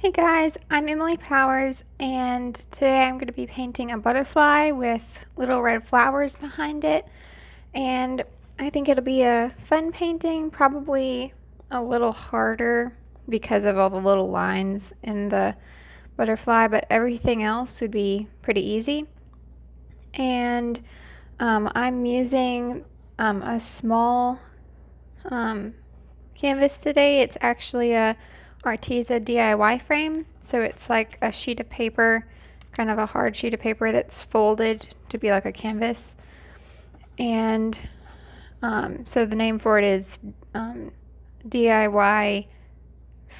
Hey guys, I'm Emily Powers, and today I'm going to be painting a butterfly with little red flowers behind it. And I think it'll be a fun painting, probably a little harder because of all the little lines in the butterfly, but everything else would be pretty easy. And I'm using a small canvas today. It's actually a ARTEZA DIY frame, so it's like a sheet of paper, kind of a hard sheet of paper that's folded to be like a canvas. And so the name for it is DIY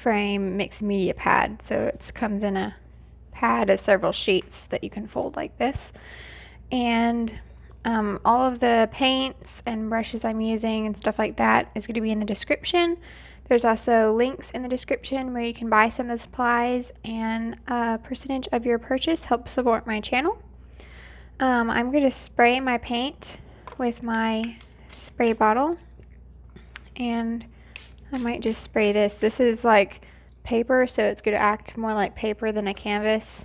frame mixed media pad. So it comes in a pad of several sheets that you can fold like this. And all of the paints and brushes I'm using and stuff like that is going to be in the description. There's also links in the description where you can buy some of the supplies, and a percentage of your purchase helps support my channel. I'm going to spray my paint with my spray bottle, and I might just spray this. This is like paper, so it's going to act more like paper than a canvas.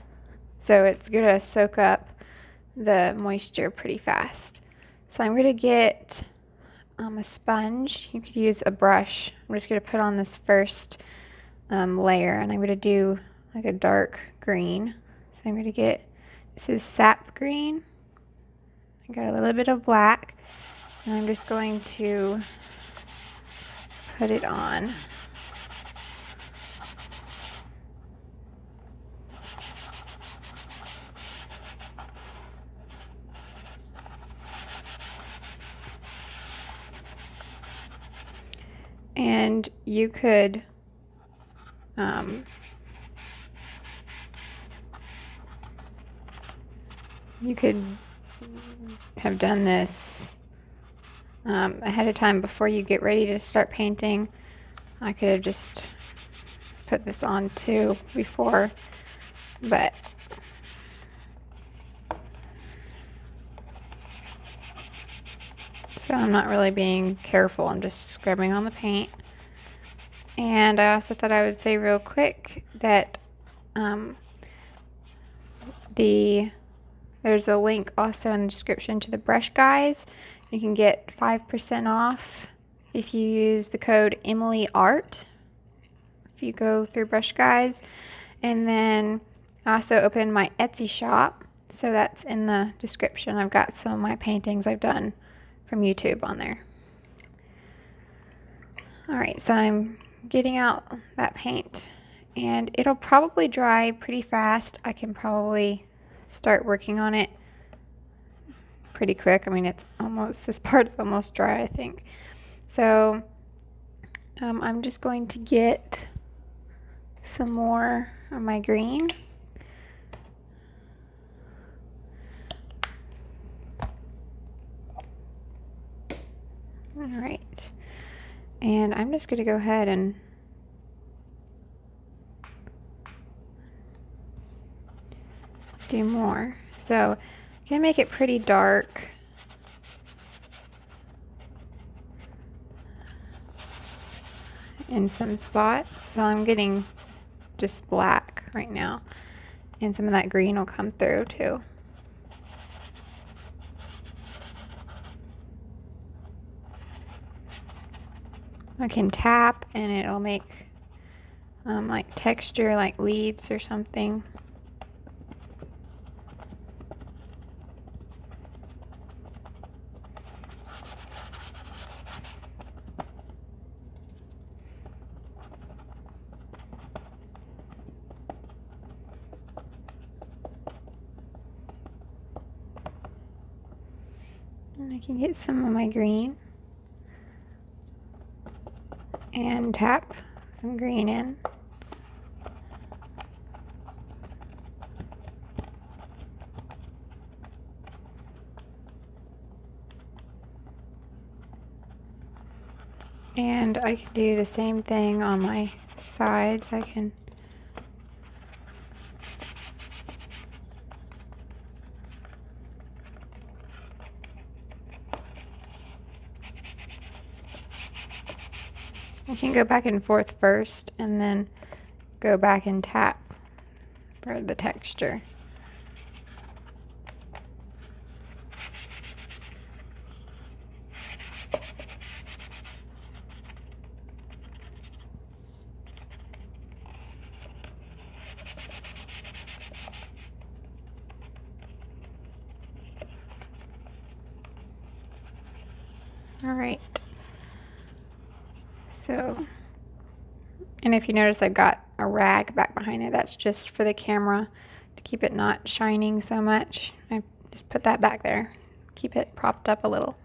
So it's going to soak up the moisture pretty fast. So I'm going to get a sponge. You could use a brush. I'm just going to put on this first layer, and I'm going to do like a dark green. So I'm going to get, this is Sap Green. I got a little bit of black, and I'm just going to put it on. And you could have done this ahead of time before you get ready to start painting. I could have just put this on too before, but so I'm not really being careful. I'm just scrubbing on the paint. And I also thought I would say real quick that there's a link also in the description to the brush guys. You can get 5% off if you use the code EmilyArt if you go through Brush Guys. And then I also opened my Etsy shop, so that's in the description. I've got some of my paintings I've done from YouTube on there. Alright, so I'm getting out that paint, and it'll probably dry pretty fast. I can probably start working on it pretty quick. I mean, it's almost, this part is almost dry, I think. So I'm just going to get some more of my green. Alright, and I'm just going to go ahead and do more. So I'm going to make it pretty dark. In some spots, so I'm getting just black right now, and some of that green will come through too. I can tap and it'll make like texture, like leaves or something. And I can get some of my green and tap some green in. And I can do the same thing on my sides. I can go back and forth first, and then go back and tap for the texture. All right. So, and if you notice, I've got a rag back behind it. That's just for the camera to keep it not shining so much. I just put that back there, keep it propped up a little.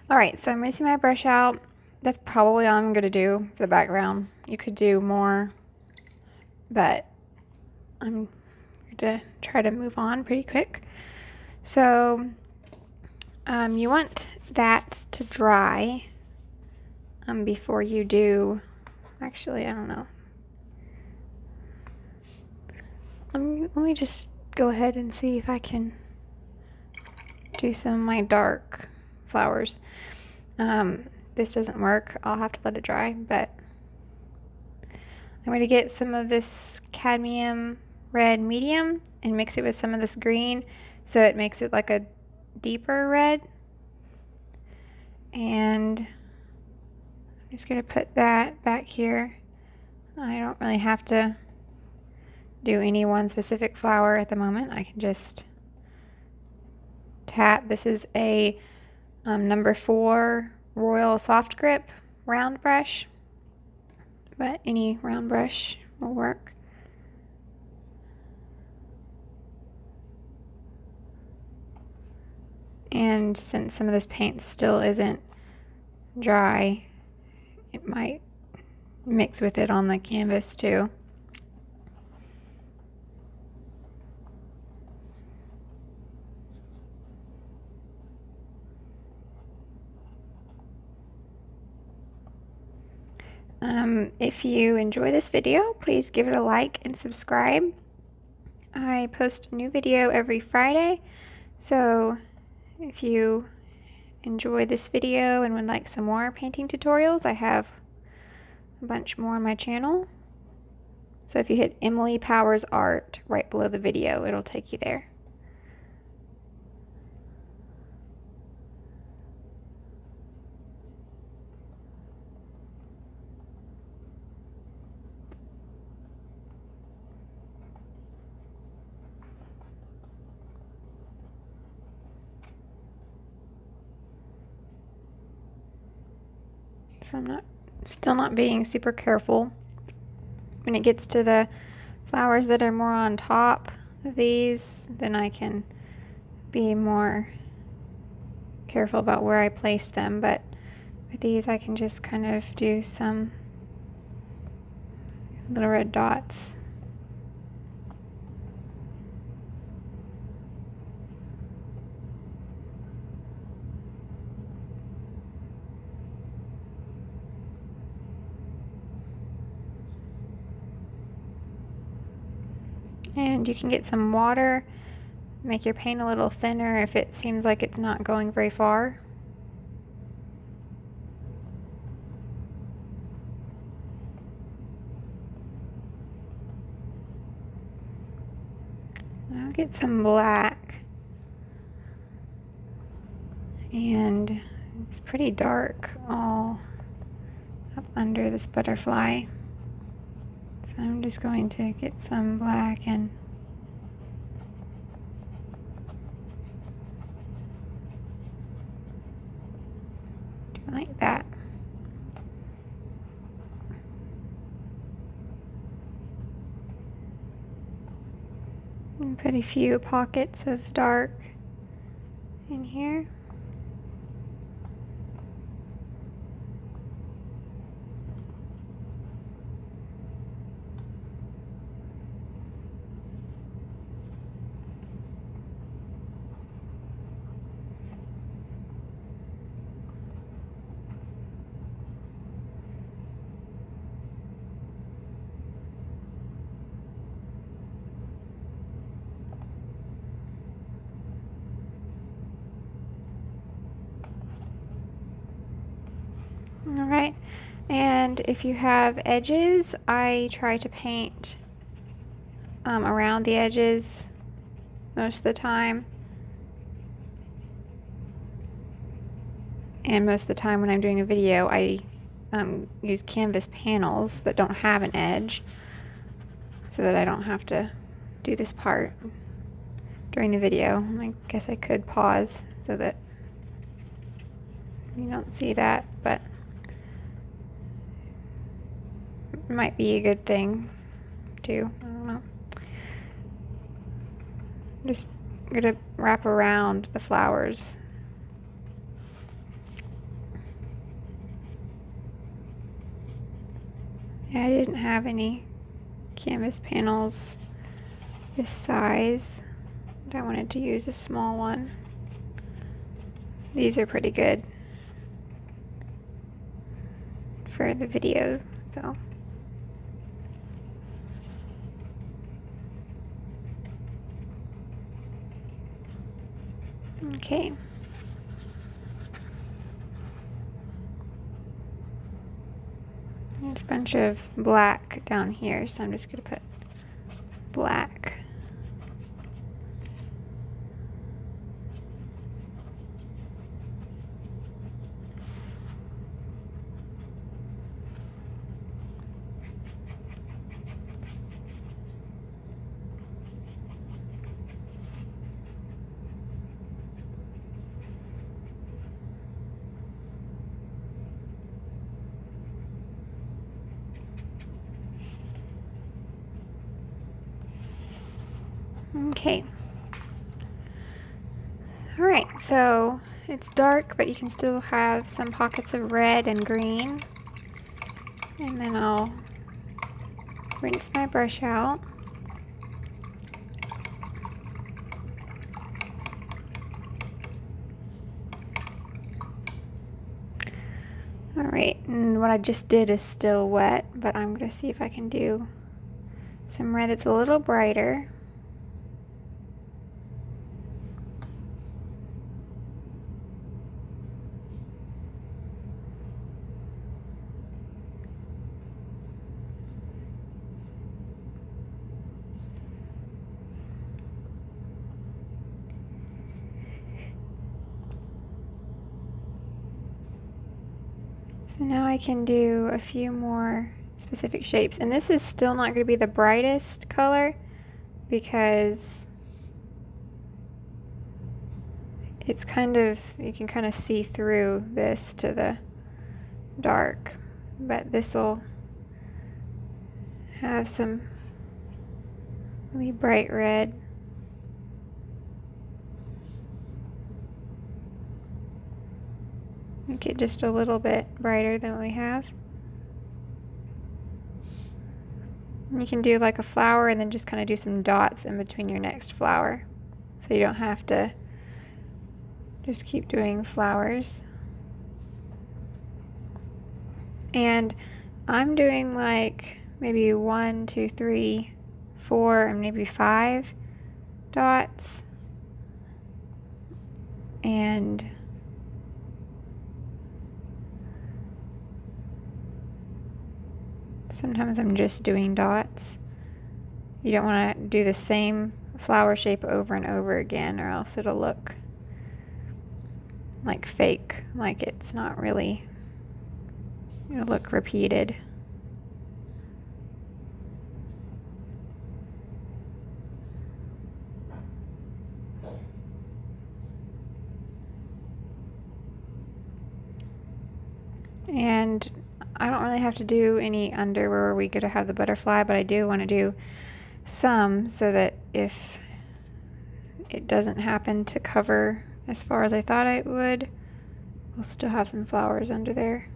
All right, so I'm rinsing my brush out. That's probably all I'm gonna do for the background. You could do more, but I'm going to try to move on pretty quick. So you want that to dry before you do, actually, I don't know. Let me just go ahead and see if I can do some of my dark flowers. This doesn't work. I'll have to let it dry, but I'm going to get some of this Cadmium Red Medium and mix it with some of this green so it makes it like a deeper red. And I'm just going to put that back here. I don't really have to do any one specific flower at the moment. I can just tap. This is a number 4 Royal Soft Grip round brush, but any round brush will work. And since some of this paint still isn't dry, it might mix with it on the canvas too. If you enjoy this video, please give it a like and subscribe. I post a new video every Friday, so if you enjoy this video and would like some more painting tutorials, I have a bunch more on my channel. So if you hit Emily Powers Art right below the video, it'll take you there. So I'm still not being super careful. When it gets to the flowers that are more on top of these, then I can be more careful about where I place them. But with these, I can just kind of do some little red dots. And you can get some water, make your paint a little thinner if it seems like it's not going very far. I'll get some black, and it's pretty dark all up under this butterfly. So I'm just going to get some black and do like that. And put a few pockets of dark in here. Alright, And if you have edges, I try to paint around the edges most of the time. And most of the time when I'm doing a video, I use canvas panels that don't have an edge so that I don't have to do this part during the video. I guess I could pause so that you don't see that, but it might be a good thing too. I don't know. I'm just gonna wrap around the flowers. Yeah, I didn't have any canvas panels this size. I wanted to use a small one. These are pretty good for the video, so. Okay. There's a bunch of black down here, so I'm just gonna put black. Okay. Alright, so it's dark, but you can still have some pockets of red and green. And then I'll rinse my brush out. Alright, and what I just did is still wet, but I'm going to see if I can do some red that's a little brighter. So now I can do a few more specific shapes. And this is still not going to be the brightest color because it's kind of, you can kind of see through this to the dark. But this will have some really bright red. Make it just a little bit brighter than what we have. And you can do like a flower and then just kind of do some dots in between your next flower. So you don't have to just keep doing flowers. And I'm doing like maybe 1, 2, 3, 4, and maybe 5 dots. And sometimes I'm just doing dots. You don't want to do the same flower shape over and over again, or else it'll look like fake, like it's not really, it'll look repeated. And I don't really have to do any under where we could have the butterfly, but I do want to do some so that if it doesn't happen to cover as far as I thought it would, we'll still have some flowers under there.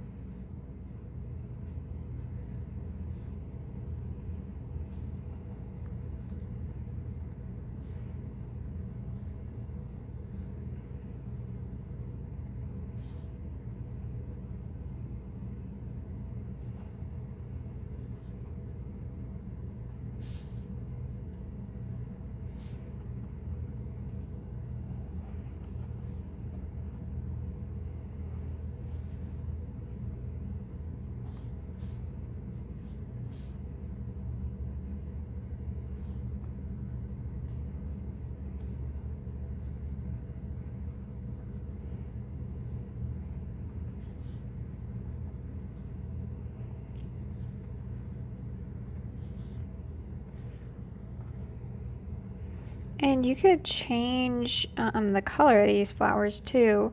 And you could change the color of these flowers too.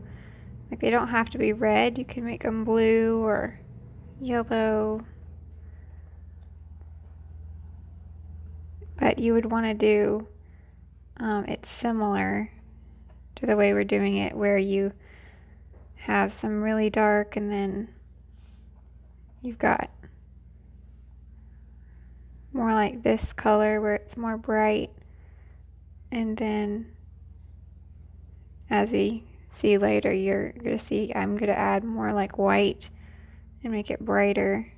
Like they don't have to be red. You can make them blue or yellow. But you would want to do it similar to the way we're doing it, where you have some really dark and then you've got more like this color where it's more bright, and then as we see later, you're going to see I'm going to add more like white and make it brighter.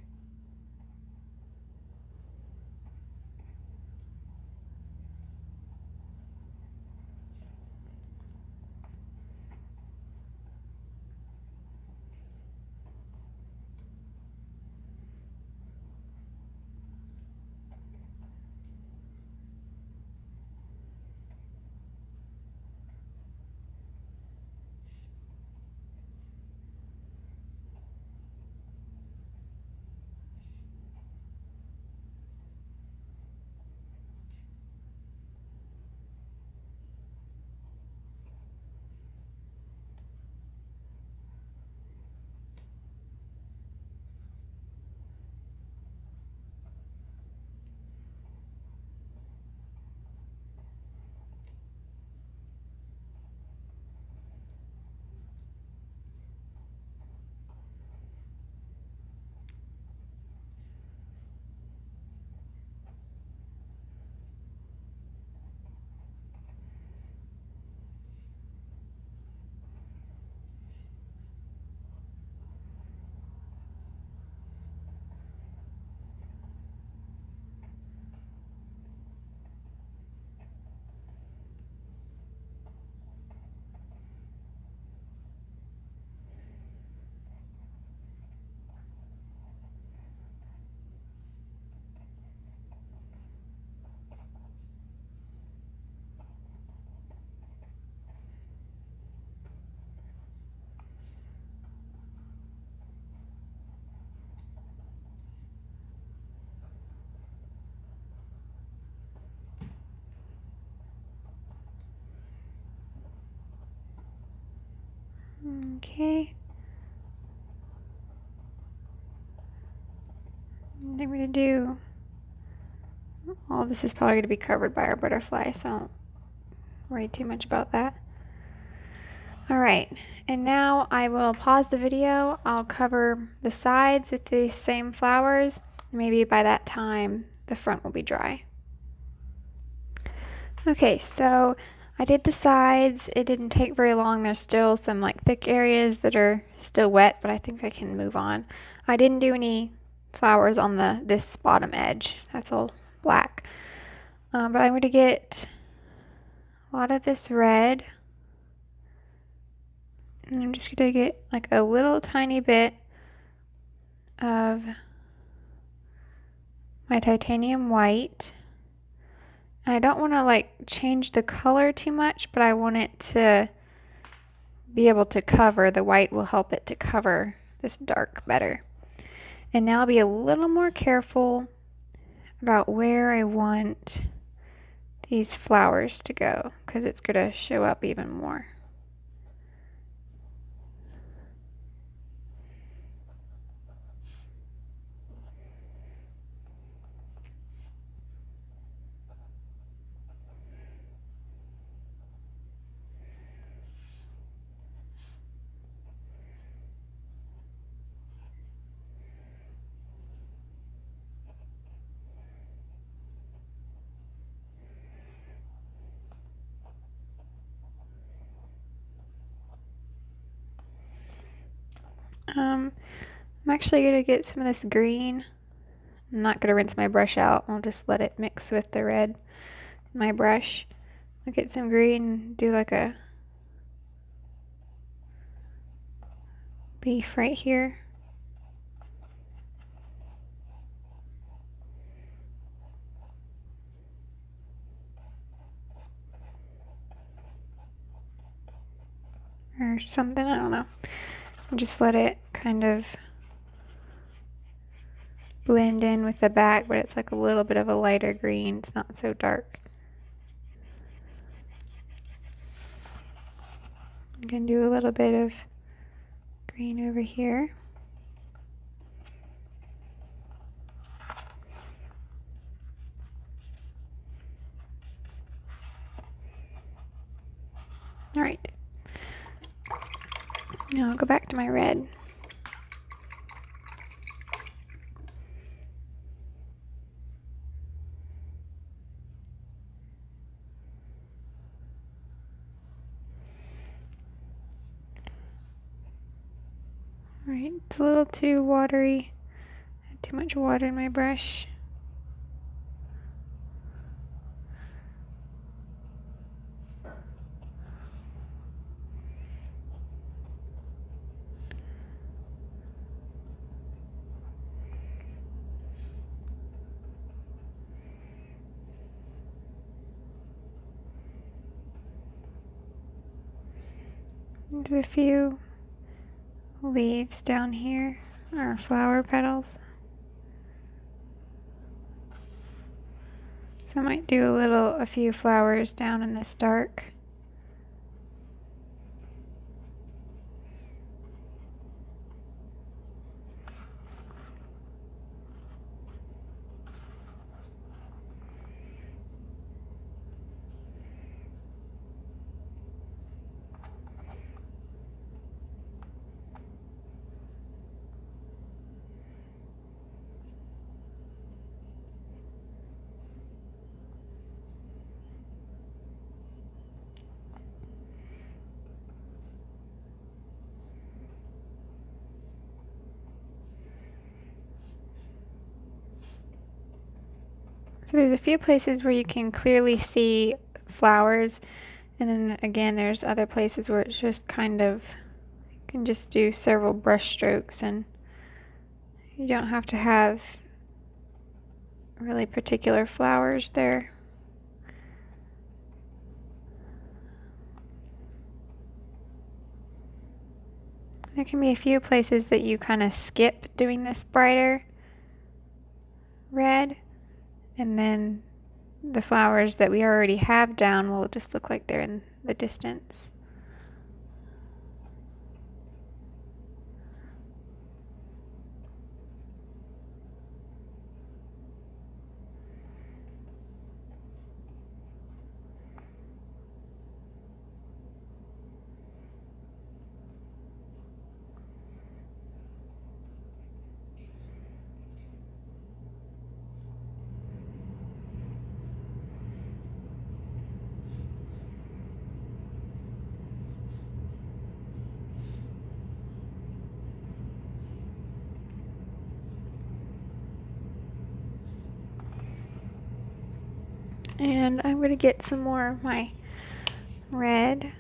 Okay. What I'm going to do, all this is probably going to be covered by our butterfly, so don't worry too much about that. Alright, and now I will pause the video. I'll cover the sides with these same flowers. Maybe by that time the front will be dry. Okay, so I did the sides. It didn't take very long. There's still some like thick areas that are still wet, but I think I can move on. I didn't do any flowers on this bottom edge. That's all black. But I'm going to get a lot of this red. And I'm just going to get like a little tiny bit of my titanium white. And I don't want to like change the color too much, but I want it to be able to cover. The white will help it to cover this dark better. And now I'll be a little more careful about where I want these flowers to go, because it's going to show up even more. I'm actually going to get some of this green. I'm not going to rinse my brush out. I'll just let it mix with the red in my brush. I'll get some green, do like a leaf right here. Or something, I don't know. And just let it kind of blend in with the back, but it's like a little bit of a lighter green. It's not so dark. can do a little bit of green over here. All right. Now I'll go back to my red. All right, it's a little too watery. I had too much water in my brush. There's a few leaves down here, or flower petals. So I might do a few flowers down in this dark. So there's a few places where you can clearly see flowers, and then again there's other places where it's just kind of, you can just do several brush strokes and you don't have to have really particular flowers there. There can be a few places that you kind of skip doing this brighter red, and then the flowers that we already have down will just look like they're in the distance. And I'm going to get some more of my red.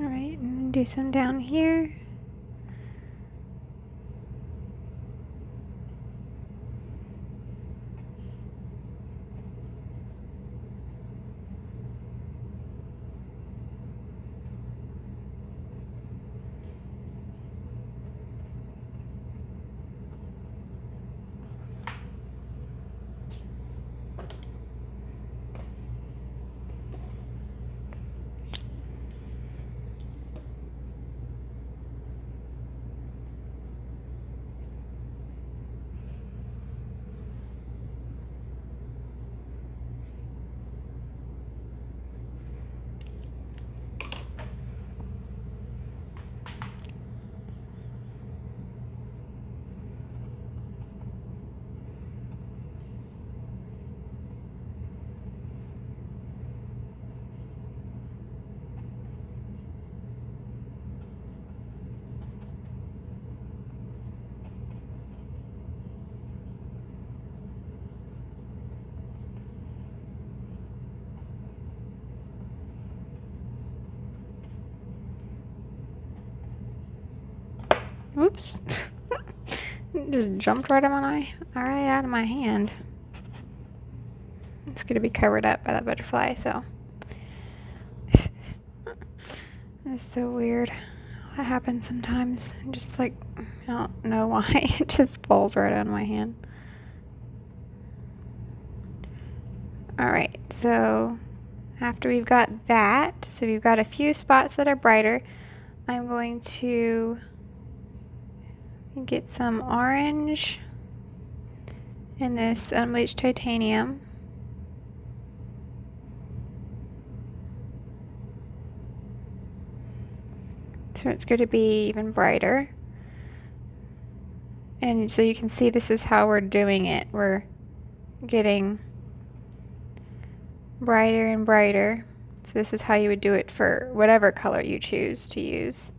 Alright, and do some down here. Oops. It just jumped right out of my hand. It's going to be covered up by that butterfly, so. It's so weird. That happens sometimes. Just like, I don't know why. It just falls right out of my hand. Alright, so after we've got that, so we've got a few spots that are brighter, I'm going to get some orange in this Unbleached Titanium. So it's going to be even brighter. And so you can see this is how we're doing it. We're getting brighter and brighter. So this is how you would do it for whatever color you choose to use.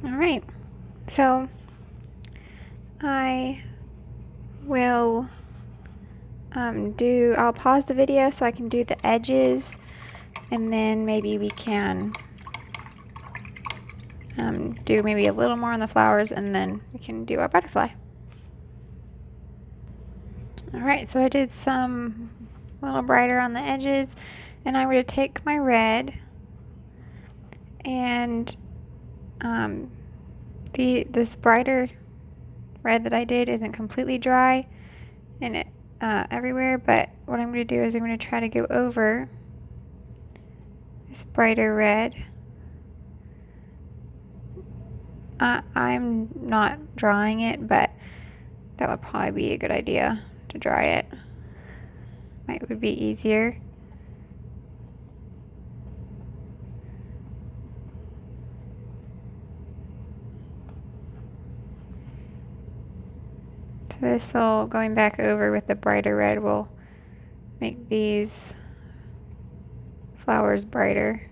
Alright, so I will I'll pause the video so I can do the edges, and then maybe we can do maybe a little more on the flowers, and then we can do our butterfly. Alright, so I did some a little brighter on the edges, and I'm going to take my red, and this brighter red that I did isn't completely dry and it everywhere, but what I'm going to do is I'm going to try to go over this brighter red. I'm not drying it, but that would probably be a good idea to dry it. Would be easier. So this will, going back over with the brighter red, will make these flowers brighter.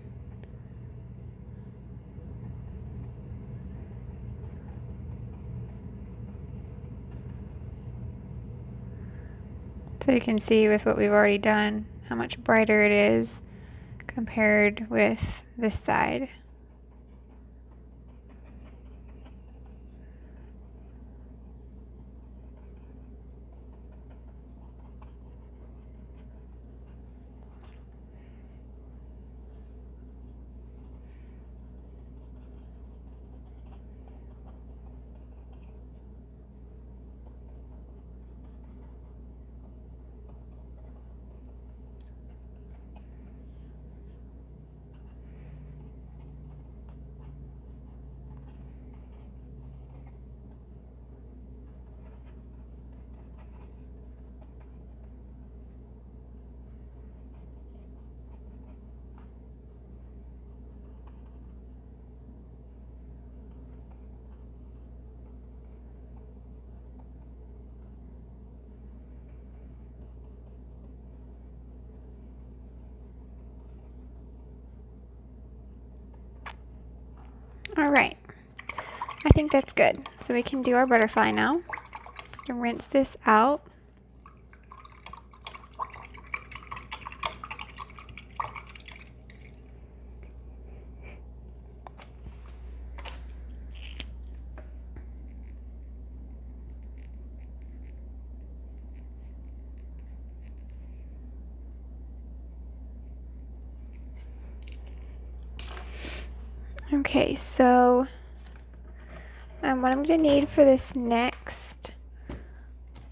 So you can see with what we've already done how much brighter it is compared with this side. All right, I think that's good. So we can do our butterfly now. And rinse this out. Okay, so what I'm going to need for this next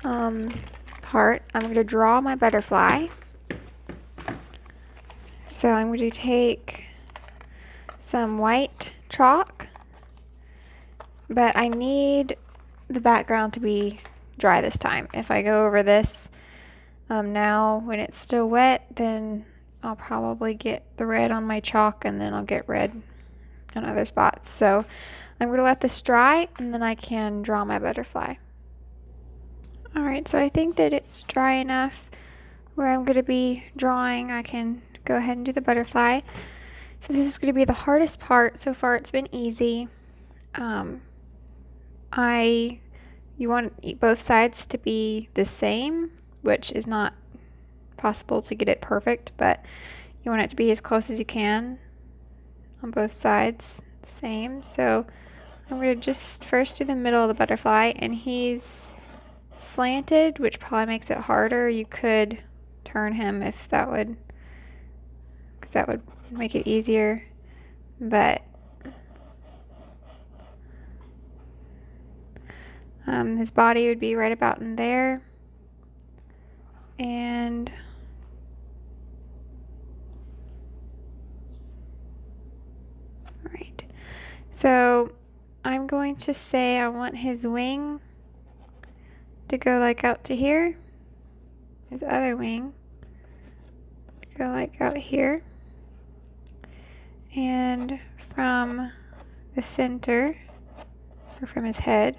part, I'm going to draw my butterfly. So I'm going to take some white chalk, but I need the background to be dry this time. If I go over this now when it's still wet, then I'll probably get the red on my chalk and then I'll get red on other spots. So I'm going to let this dry and then I can draw my butterfly. Alright, so I think that it's dry enough where I'm going to be drawing. I can go ahead and do the butterfly. So this is going to be the hardest part. So far it's been easy. You want both sides to be the same, which is not possible to get it perfect, but you want it to be as close as you can on both sides, the same. So I'm going to just first do the middle of the butterfly, and he's slanted, which probably makes it harder. You could turn him if that would, because that would make it easier, but his body would be right about in there, and right. So I'm going to say I want his wing to go like out to here, his other wing to go like out here, and from the center, or from his head,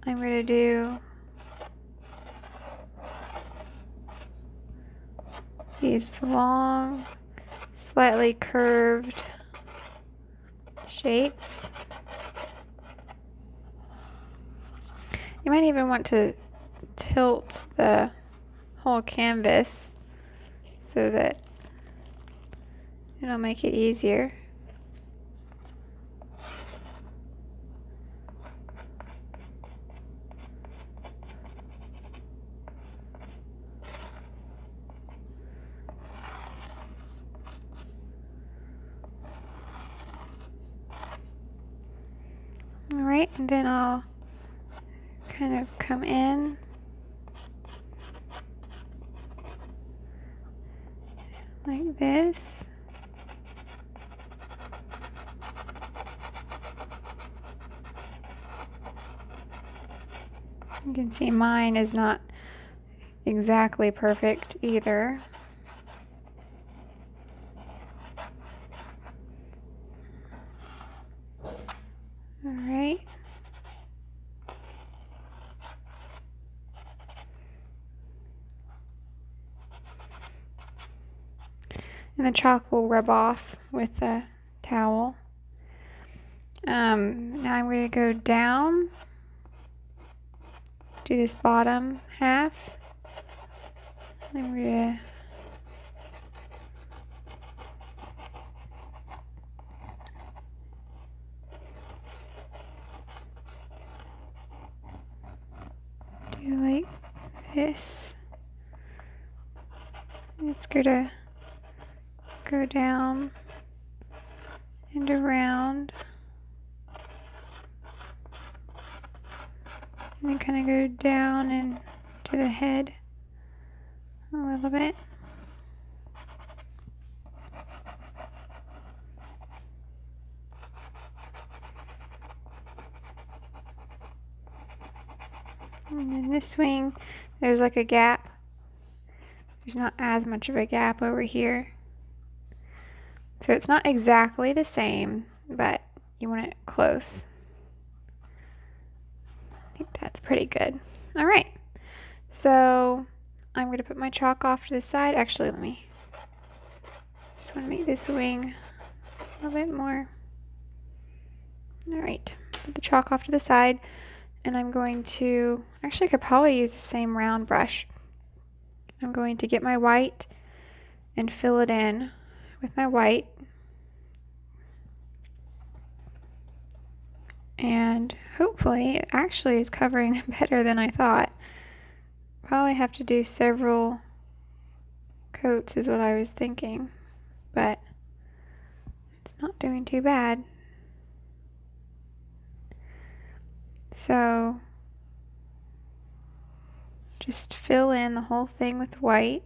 I'm going to do these long, slightly curved shapes. You might even want to tilt the whole canvas so that it'll make it easier. Alright, and then I'll kind of come in like this. You can see mine is not exactly perfect either. Alright. And the chalk will rub off with the towel. Now I'm going to go down to this bottom half. I'm going to do like this. It's going to go down and around, and then kind of go down and to the head a little bit. And then this wing, there's like a gap. There's not as much of a gap over here. So it's not exactly the same, but you want it close. I think that's pretty good. All right, so I'm going to put my chalk off to the side. Actually, just want to make this wing a little bit more Alright, put the chalk off to the side, and I'm going to, actually I could probably use the same round brush. I'm going to get my white and fill it in with my white. And hopefully it actually is covering better than I thought. Probably have to do several coats is what I was thinking, but it's not doing too bad. So just fill in the whole thing with white.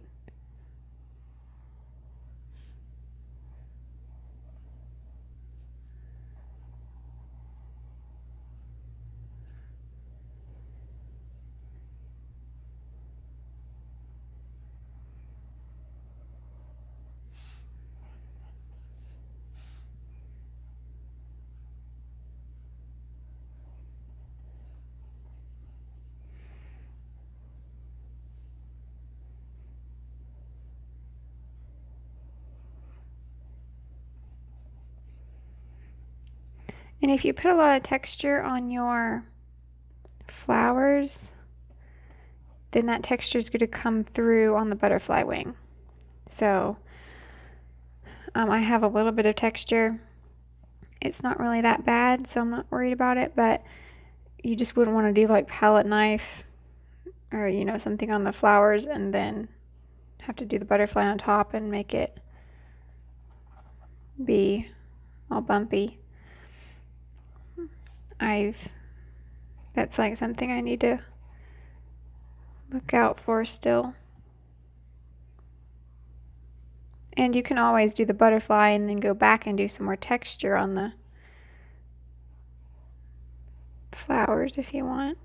And if you put a lot of texture on your flowers, then that texture is going to come through on the butterfly wing. So I have a little bit of texture. It's not really that bad, so I'm not worried about it, but you just wouldn't want to do like palette knife or, you know, something on the flowers and then have to do the butterfly on top and make it be all bumpy. That's like something I need to look out for still. And you can always do the butterfly and then go back and do some more texture on the flowers if you want.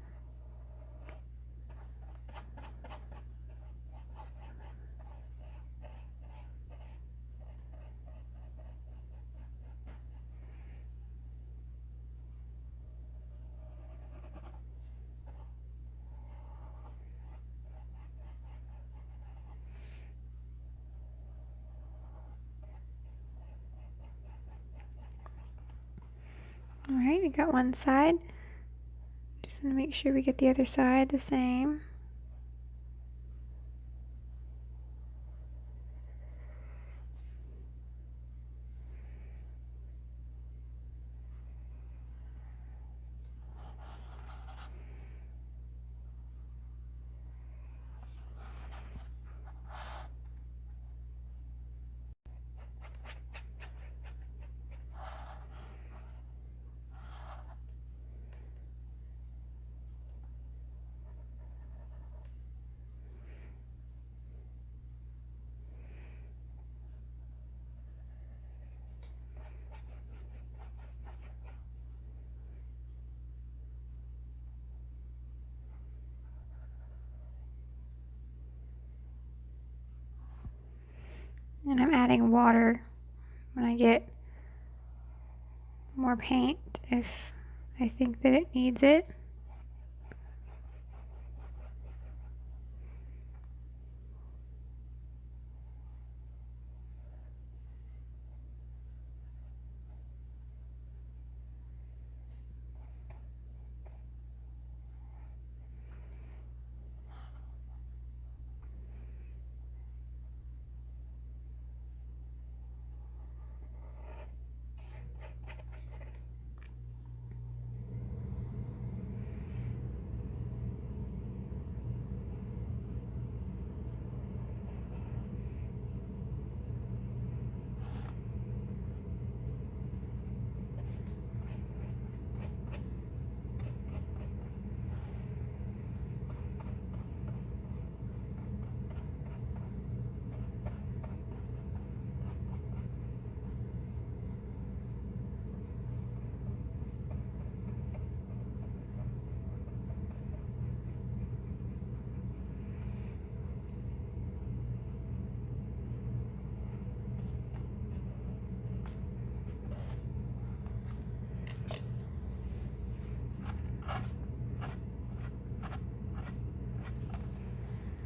Alright, we got one side. Just want to make sure we get the other side the same. And I'm adding water when I get more paint if I think that it needs it.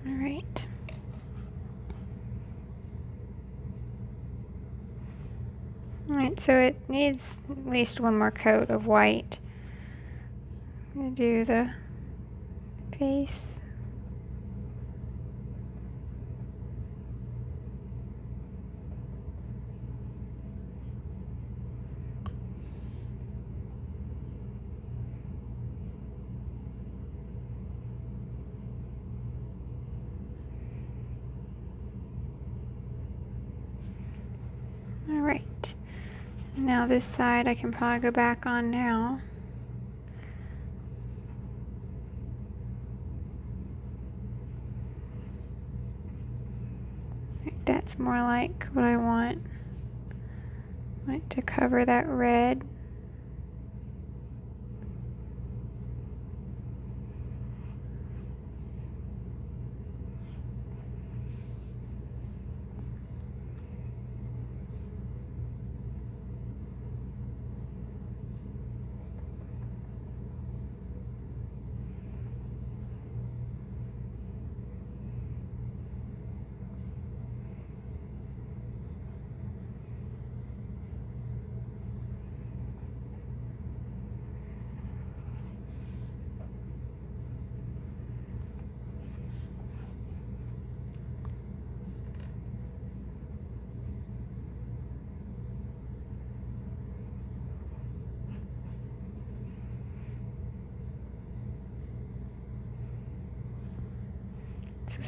Alright. Alright, Alright, so it needs at least one more coat of white. I'm going to do the face. Alright, now this side I can probably go back on now. That's more like what I want. I want it to cover that red.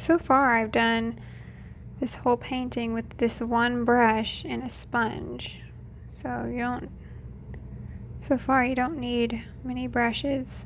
So far I've done this whole painting with this one brush and a sponge. So far you don't need many brushes.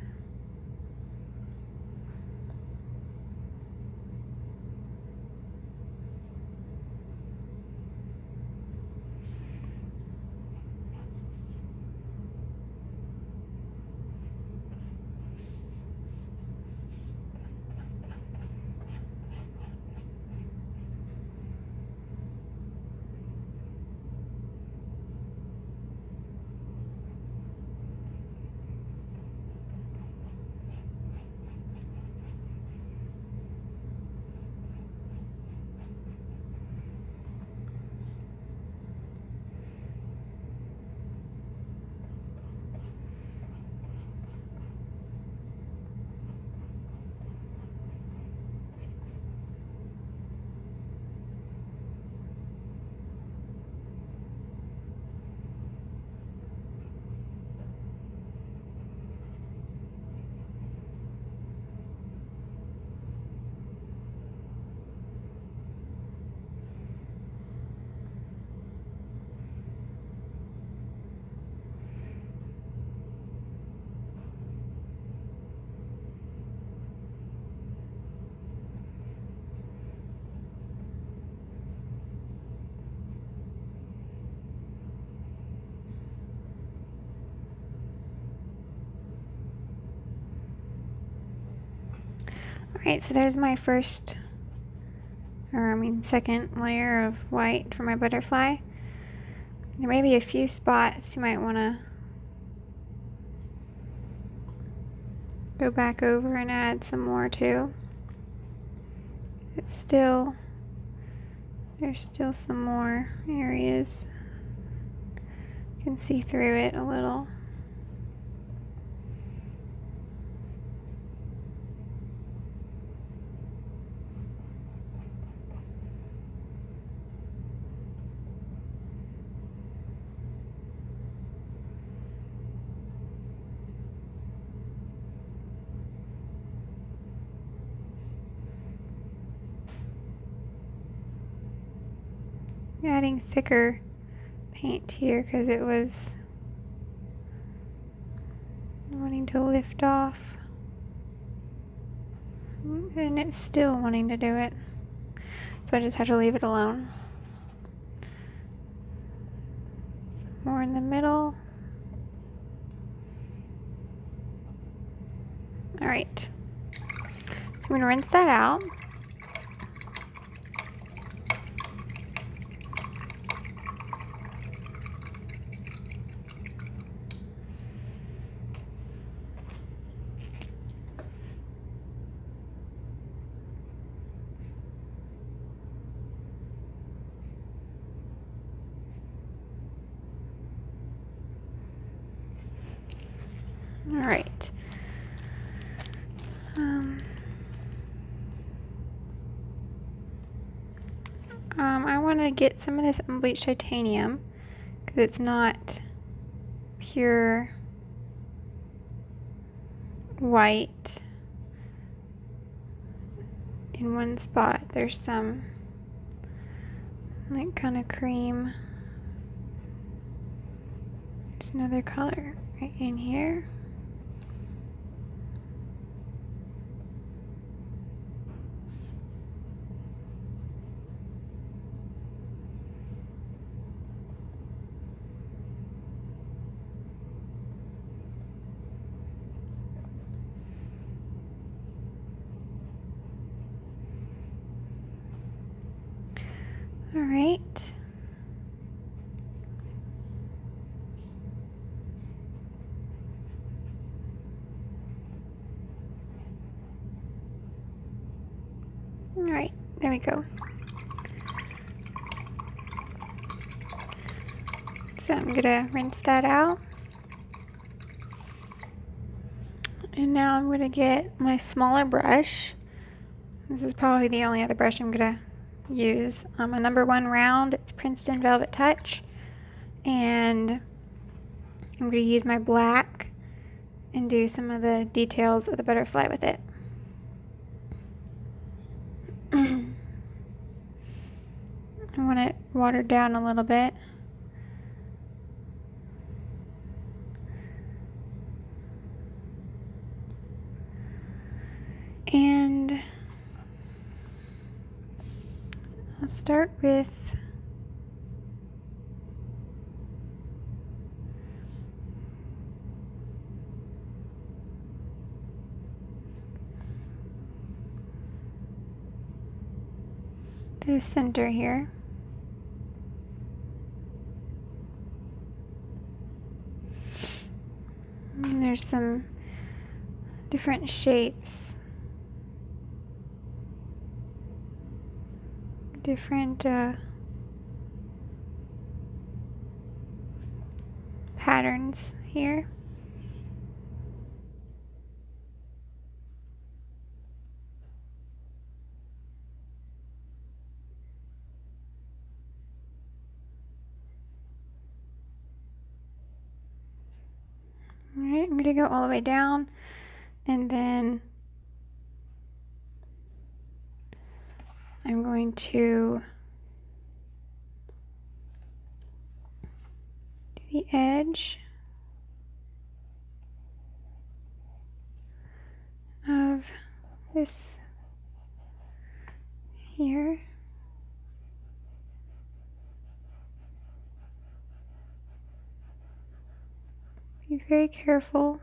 Alright, so there's my second layer of white for my butterfly. There may be a few spots you might want to go back over and add some more to. There's still some more areas. You can see through it a little. Adding thicker paint here because it was wanting to lift off, and it's still wanting to do it, so I just have to leave it alone. Some more in the middle. Alright, so I'm going to rinse that out. Alright. I want to get some of this unbleached titanium because it's not pure white in one spot. There's some like kind of cream. There's another color right in here. All right. All right, there we go. So I'm gonna rinse that out. And now I'm gonna get my smaller brush. This is probably the only other brush I'm gonna use. A number 1 round, it's Princeton Velvetouch. And I'm gonna use my black and do some of the details of the butterfly with it. I want it watered down a little bit. And I'll start with the center here. And there's some different shapes, different patterns here. Alright, I'm going to go all the way down, and then I'm going to do the edge of this here. Be very careful.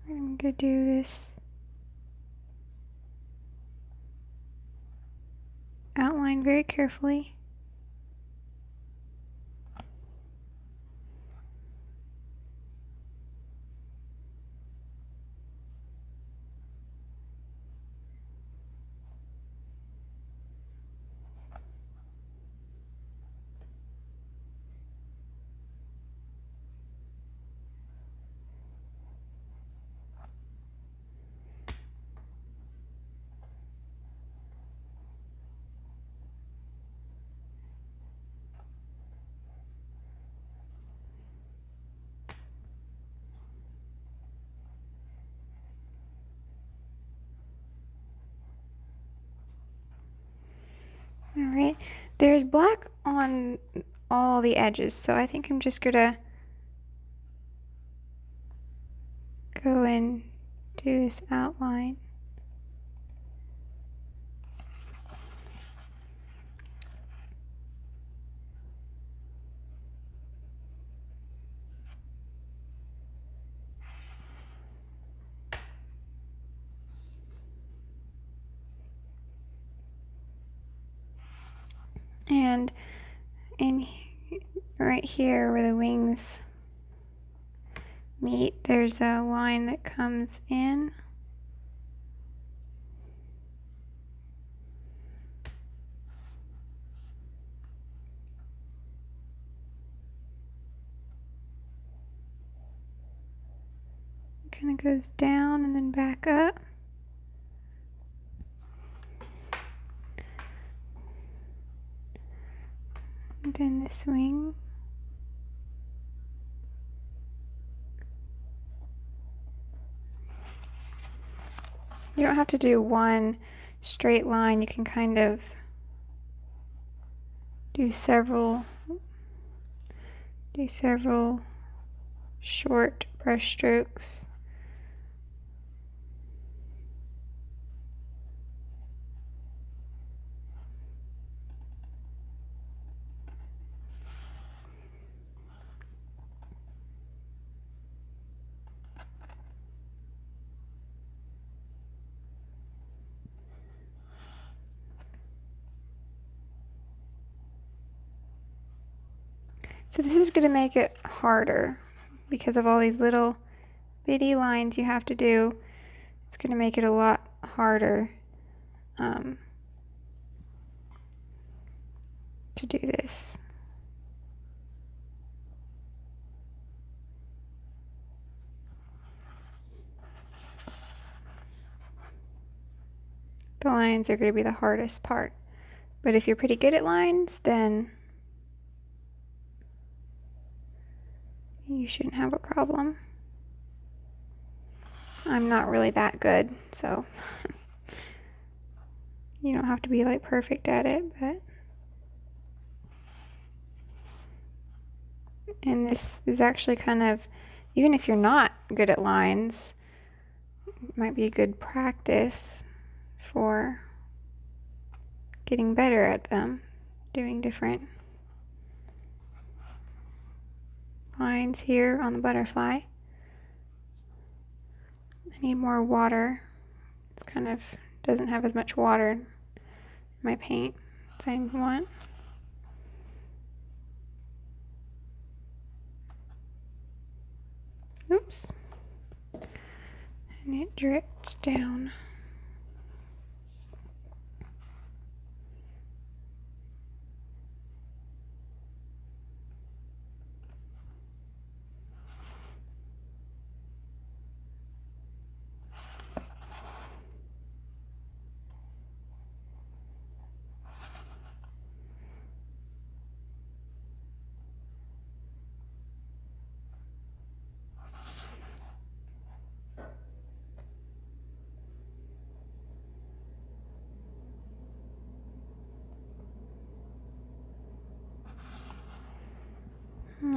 I'm going to do this outline very carefully. Alright, there's black on all the edges, so I think I'm just gonna go and do this outline. And right here where the wings meet, there's a line that comes in. Kind of goes down and then back up. And then this wing. You don't have to do one straight line. You can kind of do several short brush strokes. So this is going to make it harder because of all these little bitty lines you have to do. It's going to make it a lot harder to do this. The lines are going to be the hardest part. But if you're pretty good at lines, then you shouldn't have a problem. I'm not really that good, so you don't have to be like perfect at it, but and this is actually kind of, even if you're not good at lines, it might be a good practice for getting better at them, doing different lines here on the butterfly. I need more water. It's kind of doesn't have as much water in my paint as I want. Oops. And it dripped down.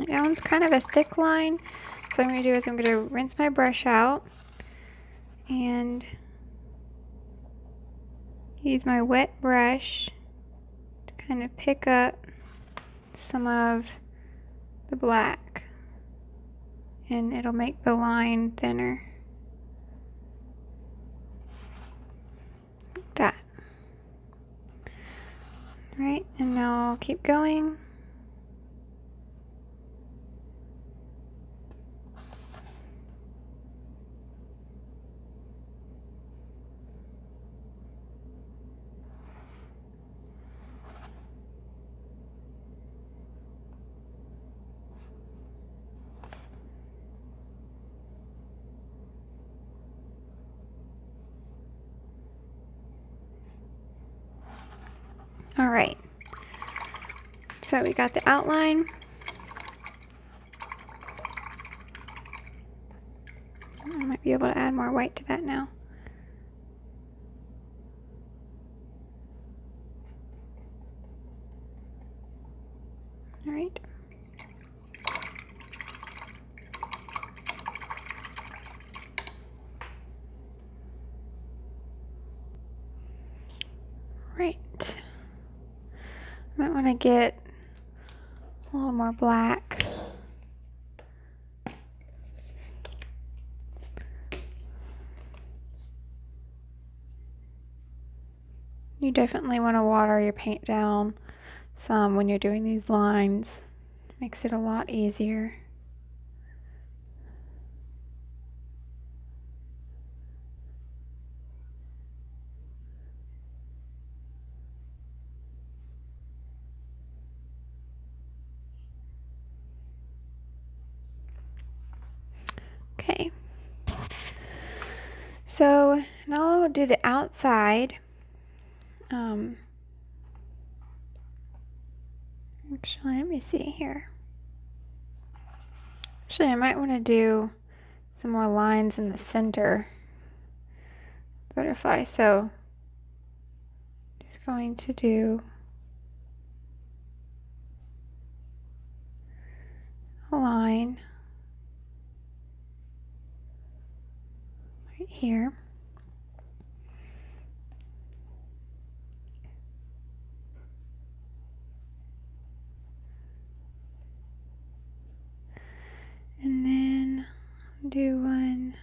That one's kind of a thick line, so what I'm going to do is I'm going to rinse my brush out and use my wet brush to kind of pick up some of the black, and it'll make the line thinner. Like that. Alright, and now I'll keep going. Alright, so we got the outline. I might be able to add more white to that now. Alright. Right. Might want to get a little more black. You definitely want to water your paint down some when you're doing these lines. It makes it a lot easier. Okay. So now I'll do the outside. Actually, let me see here. Actually, I might want to do some more lines in the center butterfly. So just going to do a line right here. And then do one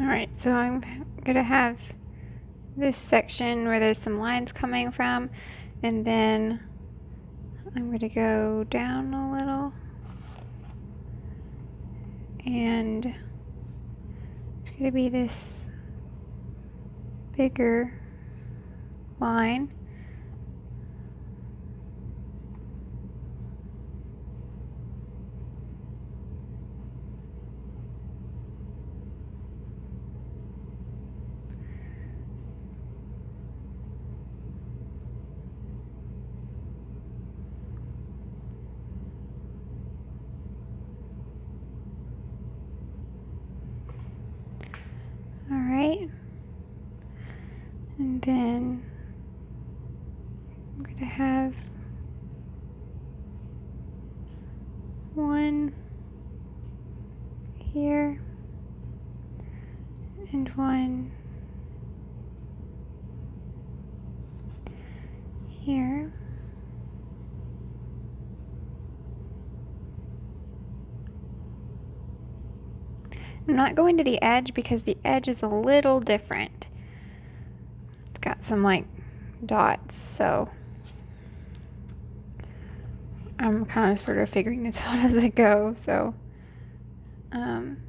Alright, so I'm going to have this section where there's some lines coming from, and then I'm going to go down a little, and it's going to be this bigger line. Alright, and then I'm going to have one here and one here. I'm not going to the edge because the edge is a little different. It's got some like dots, so I'm kind of sort of figuring this out as I go. So I'm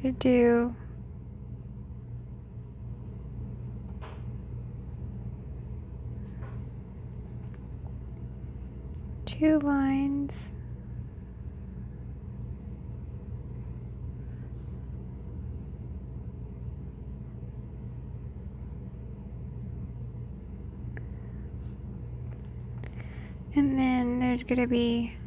going to do two lines. And then there's going to be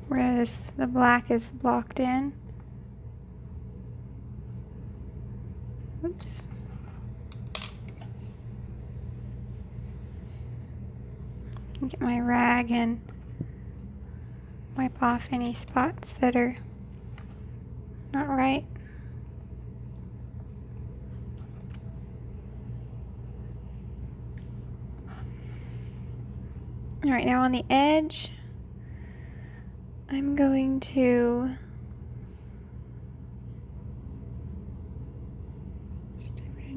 where the black is blocked in. Oops. Get my rag and wipe off any spots that are not right. Alright, now on the edge, I'm going to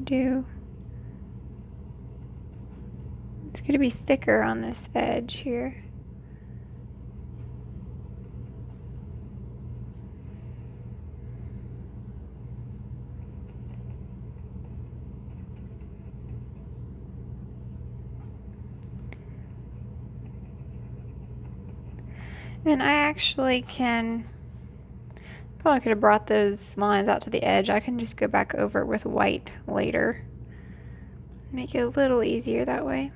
do, it's going to be thicker on this edge here. And I actually can, probably could have brought those lines out to the edge. I can just go back over it with white later. Make it a little easier that way.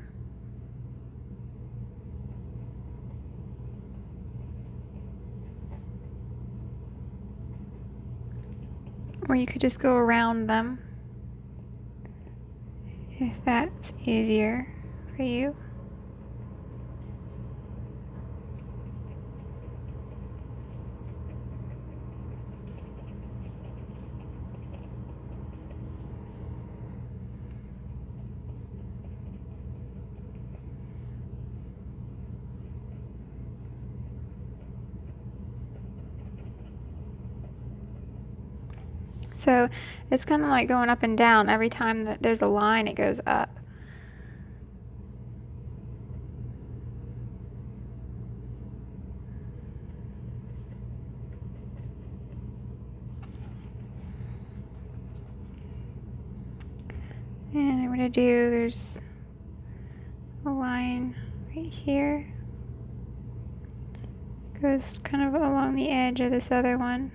Or you could just go around them if that's easier for you. So it's kind of like going up and down. Every time that there's a line, it goes up. And I'm going to do, there's a line right here. Goes kind of along the edge of this other one.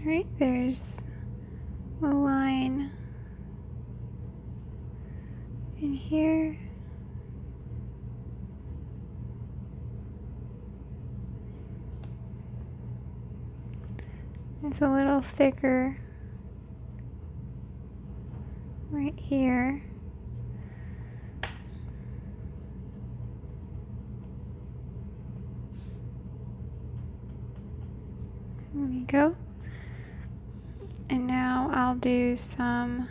Right, there's a line in here. It's a little thicker right here. There you go. And now I'll do some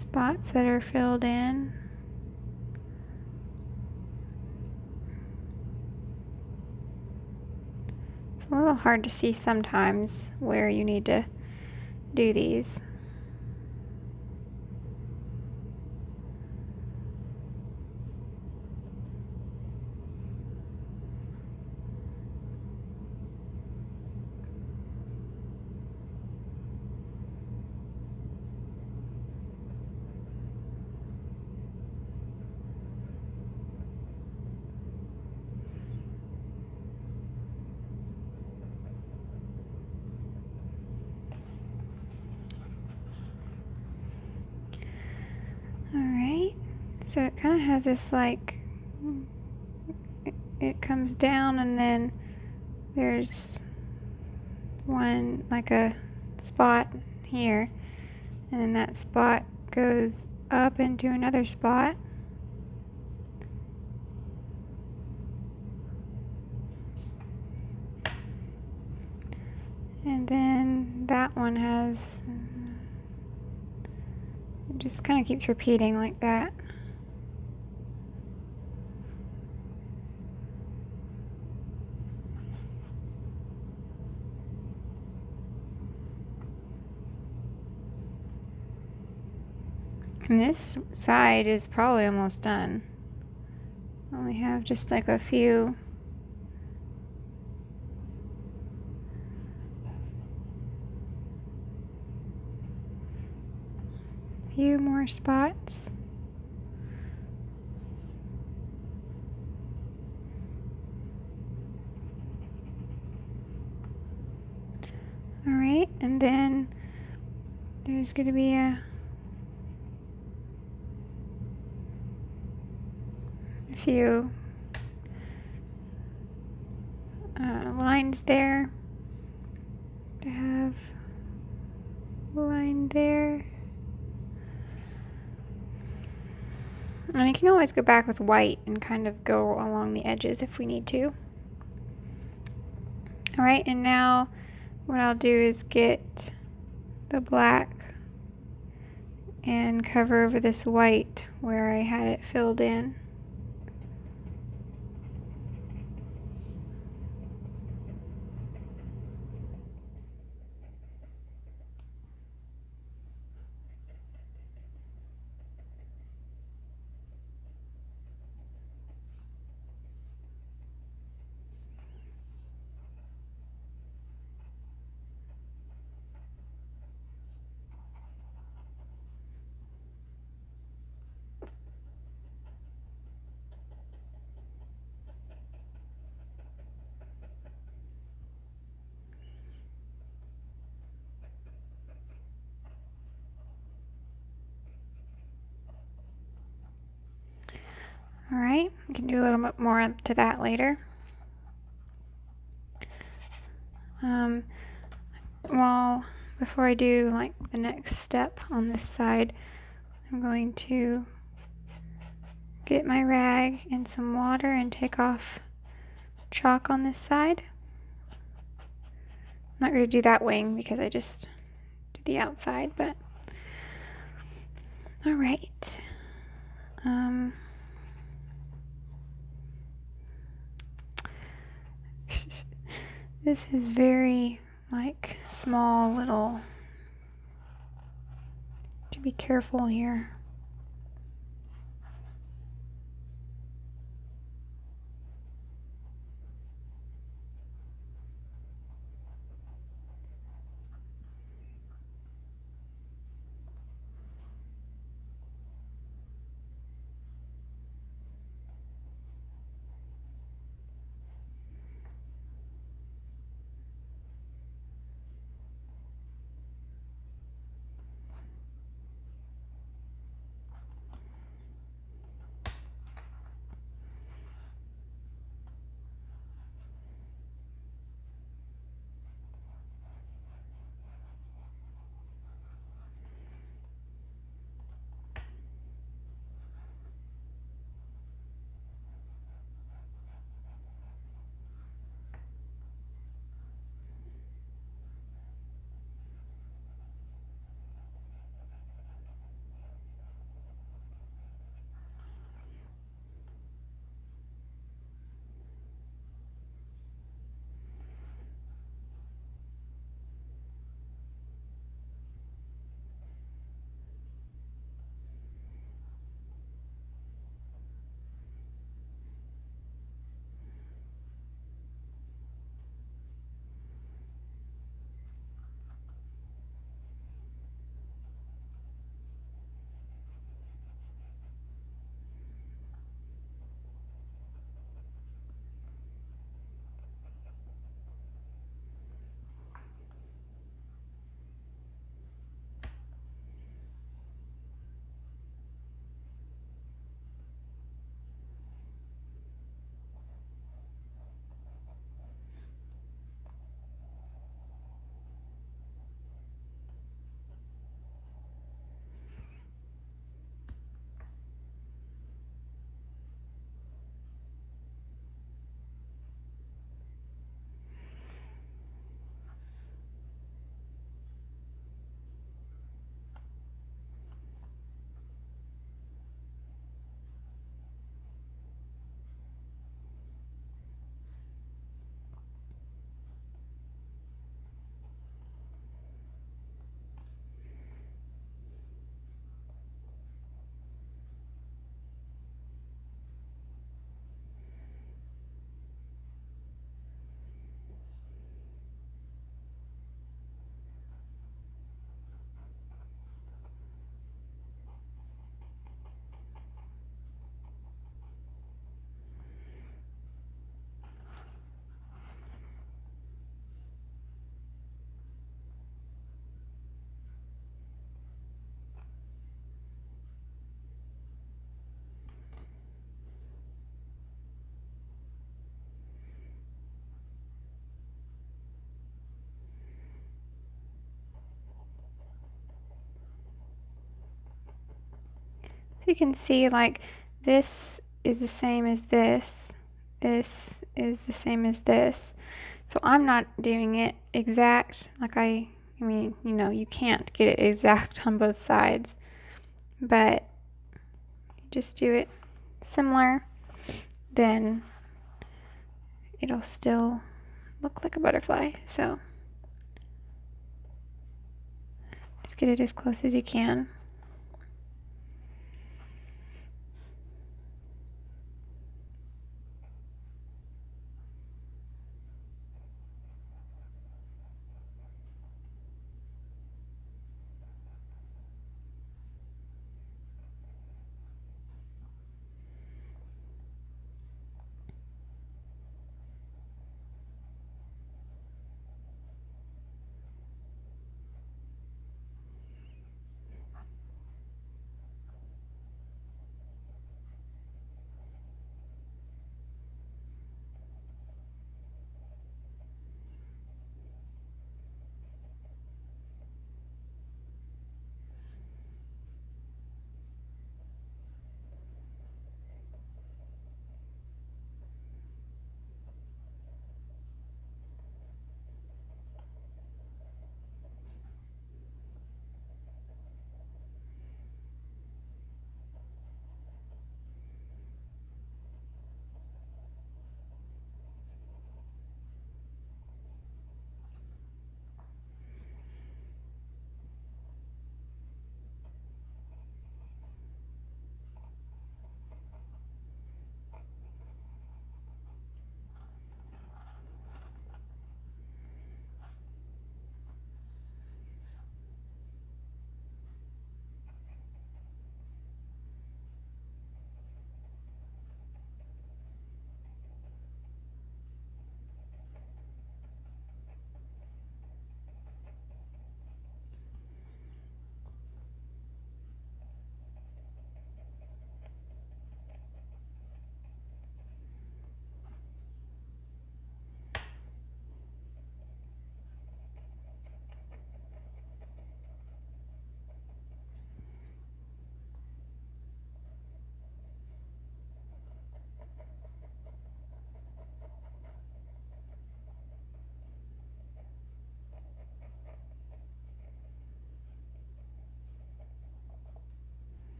spots that are filled in. It's a little hard to see sometimes where you need to do these. Alright, so it kind of has this like, it comes down and then there's one, like a spot here, and then that spot goes up into another spot. And then that one has, it just kind of keeps repeating like that. And this side is probably almost done. I only have just like a few more spots. Alright, and then there's going to be a few lines there. To have a line there. And you can always go back with white and kind of go along the edges if we need to. Alright, and now what I'll do is get the black and cover over this white where I had it filled in. Alright, we can do a little bit more to that later. Well, before I do like the next step on this side, I'm going to get my rag and some water and take off chalk on this side. I'm not going to do that wing because I just did the outside, but alright. This is very like small little, to be careful here. So you can see like this is the same as this. This is the same as this. So I'm not doing it exact like I mean, you know, you can't get it exact on both sides, but you just do it similar, then it'll still look like a butterfly. So just get it as close as you can.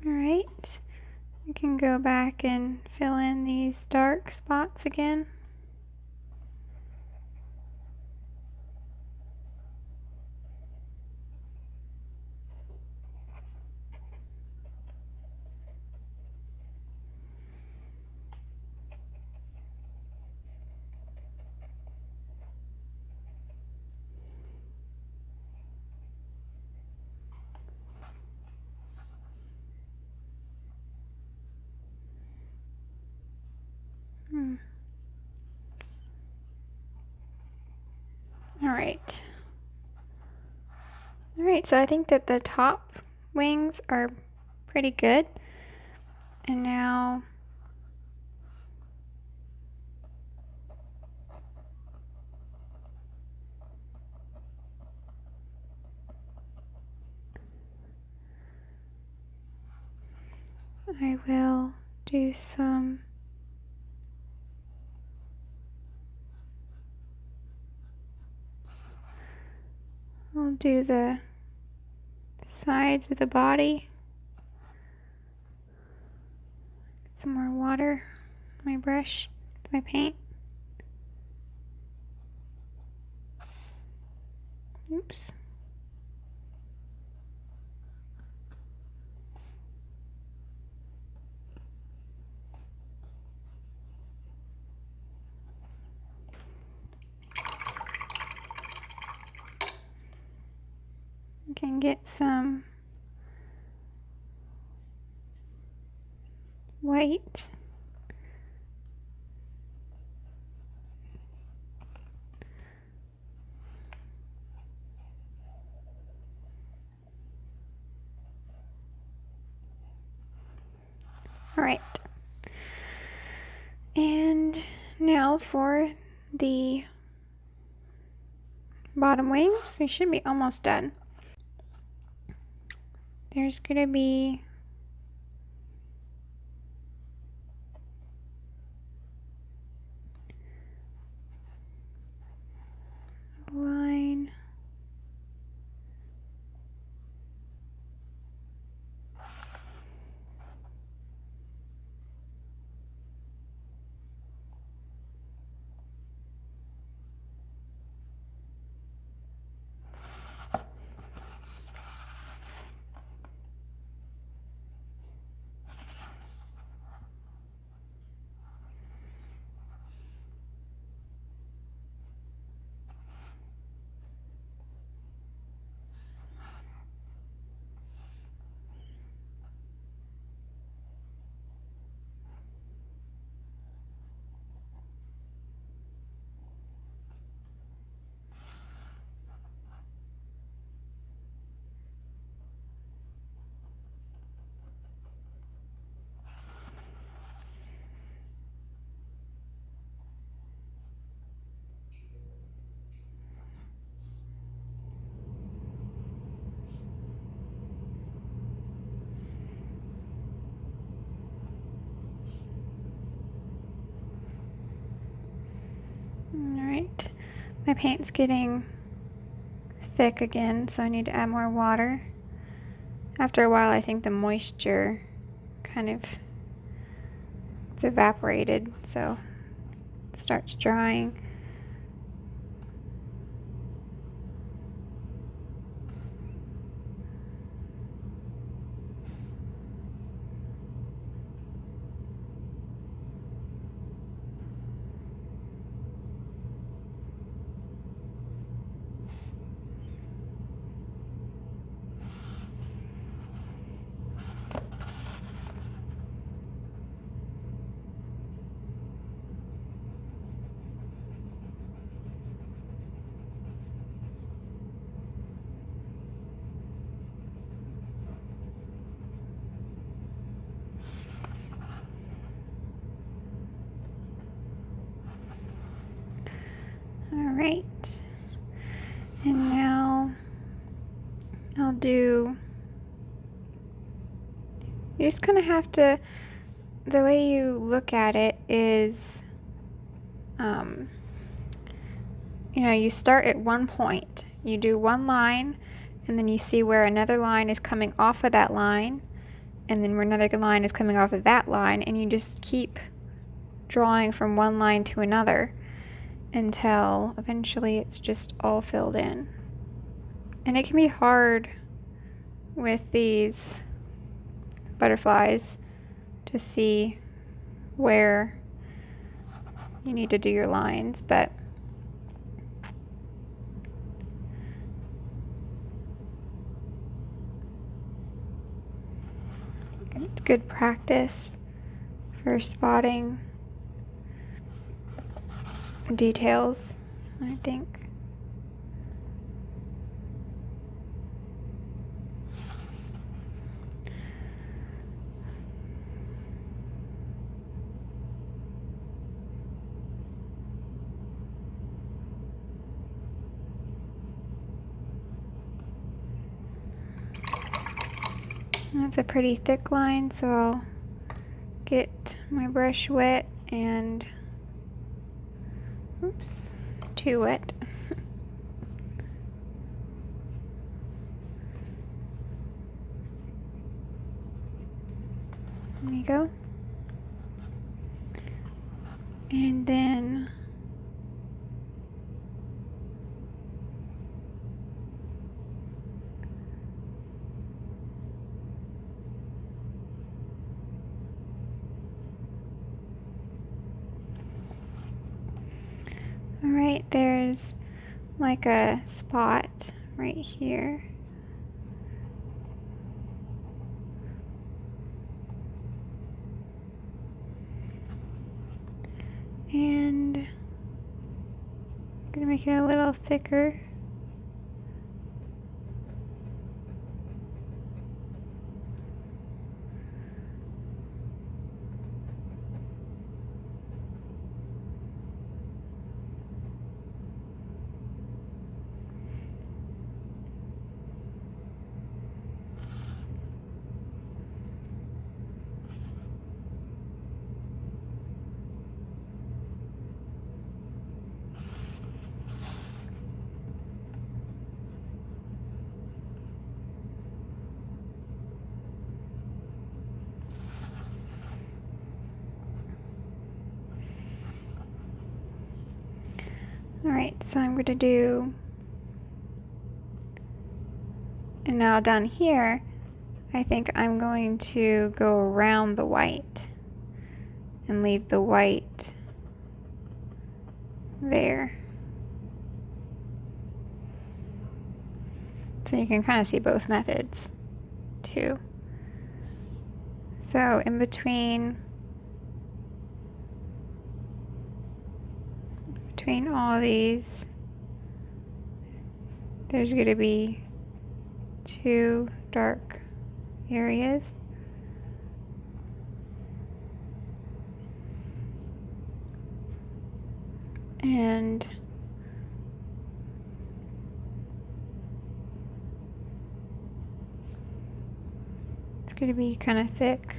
Alright, we can go back and fill in these dark spots again. Alright. Alright, so I think that the top wings are pretty good. And now I will do some I'll do the sides of the body. Get some more water on my brush, my paint. Oops. You can get some white. All right. And now for the bottom wings, we should be almost done. There's gonna be a line. Alright, my paint's getting thick again, so I need to add more water. After a while, I think the moisture kind of it's evaporated, so it starts drying. Alright, and now I'll do, you just kind of have to, the way you look at it is, you know, you start at one point, you do one line, and then you see where another line is coming off of that line, and then another line is coming off of that line, and you just keep drawing from one line to another until eventually it's just all filled in. And it can be hard with these butterflies to see where you need to do your lines, but it's good practice for spotting details, I think. That's a pretty thick line, so I'll get my brush wet and, oops, too wet. There you go. And then alright, there's like a spot right here. And I'm gonna make it a little thicker. Alright, so I'm going to do, and now down here, I think I'm going to go around the white and leave the white there. So you can kind of see both methods too. So in between all these, there's going to be two dark areas. And it's going to be kind of thick.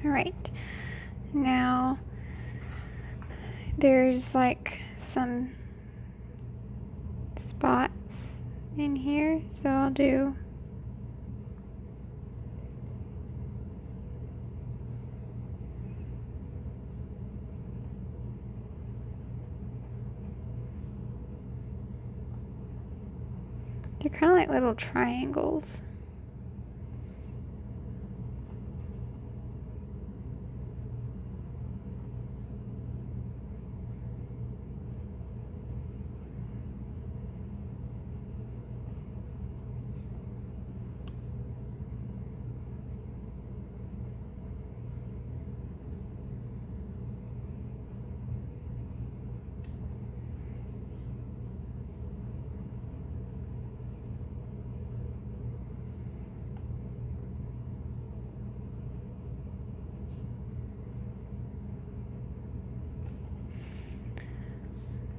Alright, now there's like some spots in here, so I'll do they're kind of like little triangles.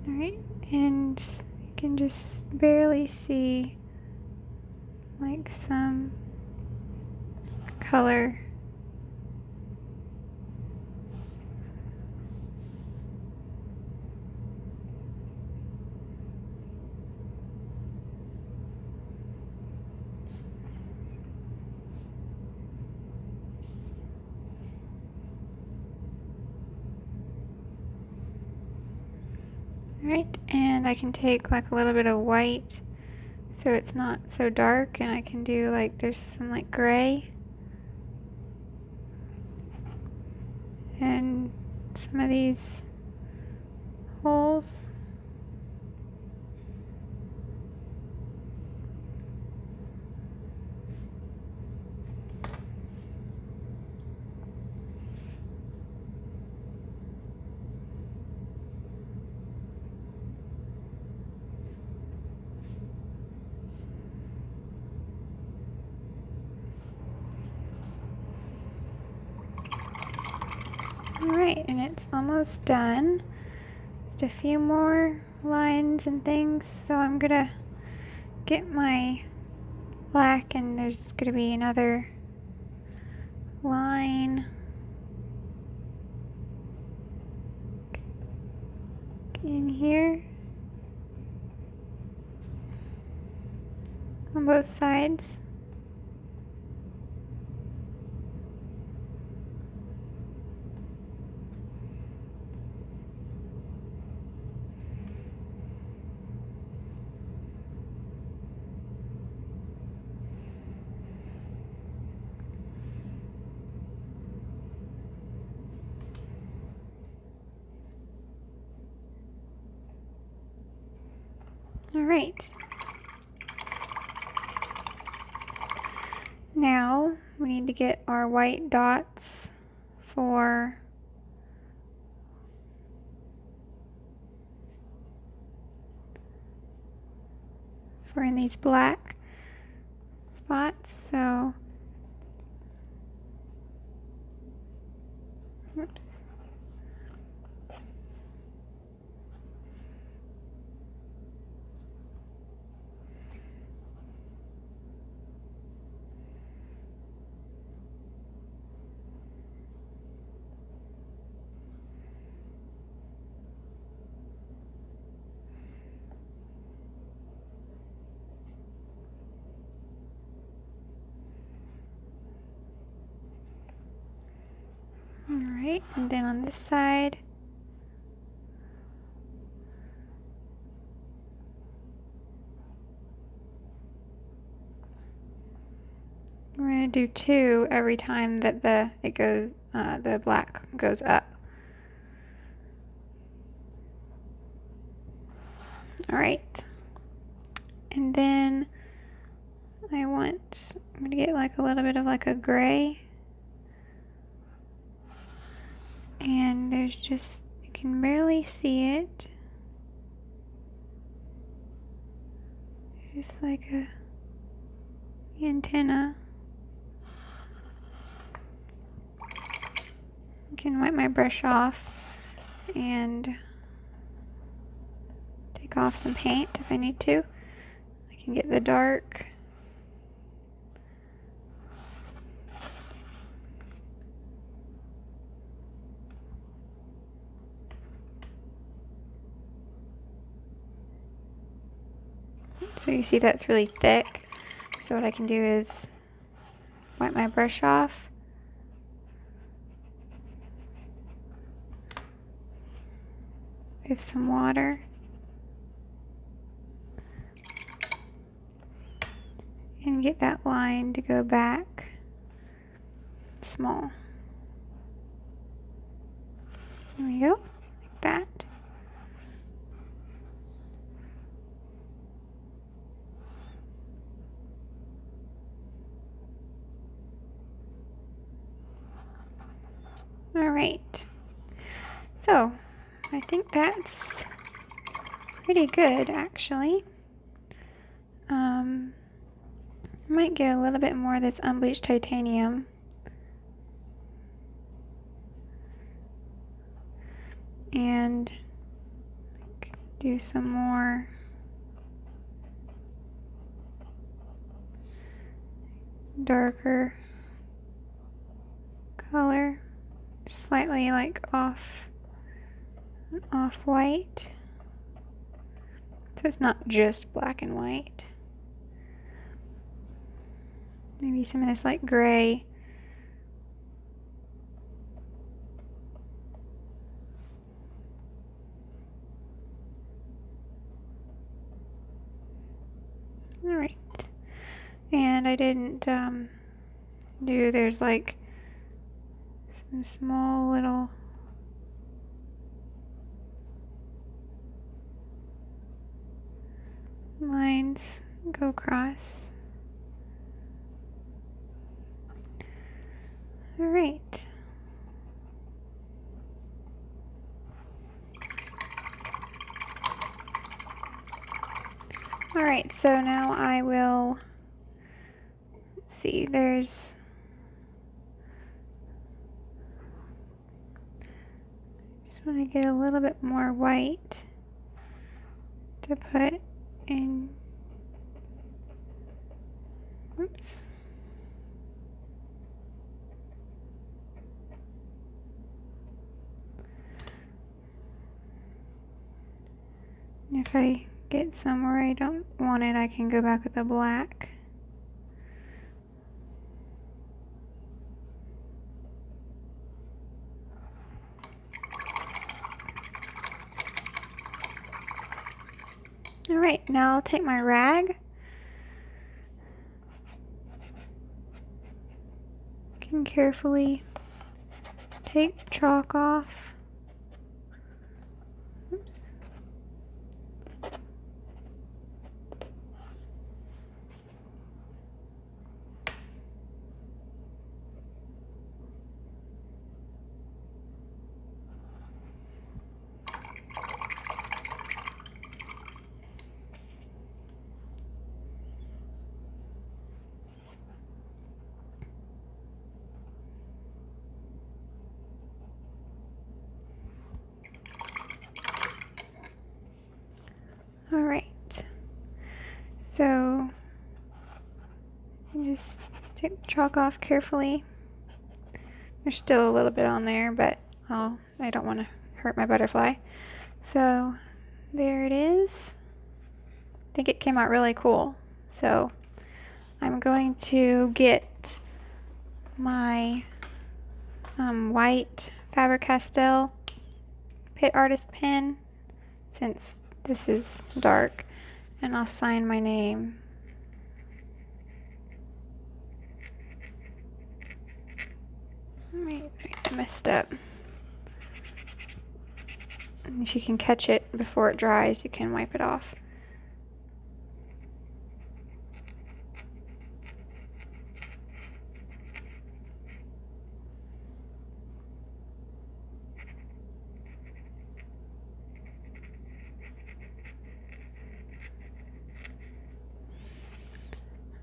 Alright, and you can just barely see like some color. Alright, and I can take like a little bit of white so it's not so dark, and I can do like, there's some like gray and some of these holes. Alright, and it's almost done. Just a few more lines and things, so I'm gonna get my black, and there's gonna be another line in here on both sides. Alright, now we need to get our white dots for in these black spots. So oops. Alright, and then on this side, we're going to do 2 every time that the black goes up. Alright, and then I'm going to get like a little bit of like a gray. And there's just, you can barely see it. There's like a antenna. I can wipe my brush off and take off some paint if I need to. I can get the dark. So you see that's really thick. So what I can do is wipe my brush off. With some water. And get that line to go back small. There we go, like that. All right, so I think that's pretty good actually. I might get a little bit more of this unbleached titanium. And do some more darker color, slightly like off-white, so it's not just black and white. Maybe some of this like gray. Alright, and I didn't there's like some small little lines go across. Alright. Alright, so now I will, let's see, just want to get a little bit more white to put in, oops. If I get somewhere I don't want it, I can go back with the black. Alright, now I'll take my rag. Can carefully take the chalk off. Oops. Alright, so just take the chalk off carefully. There's still a little bit on there, but I don't want to hurt my butterfly. So there it is. I think it came out really cool. So I'm going to get my white Faber-Castell Pit Artist pen, since this is dark, and I'll sign my name. Wait, I messed up. And if you can catch it before it dries, you can wipe it off.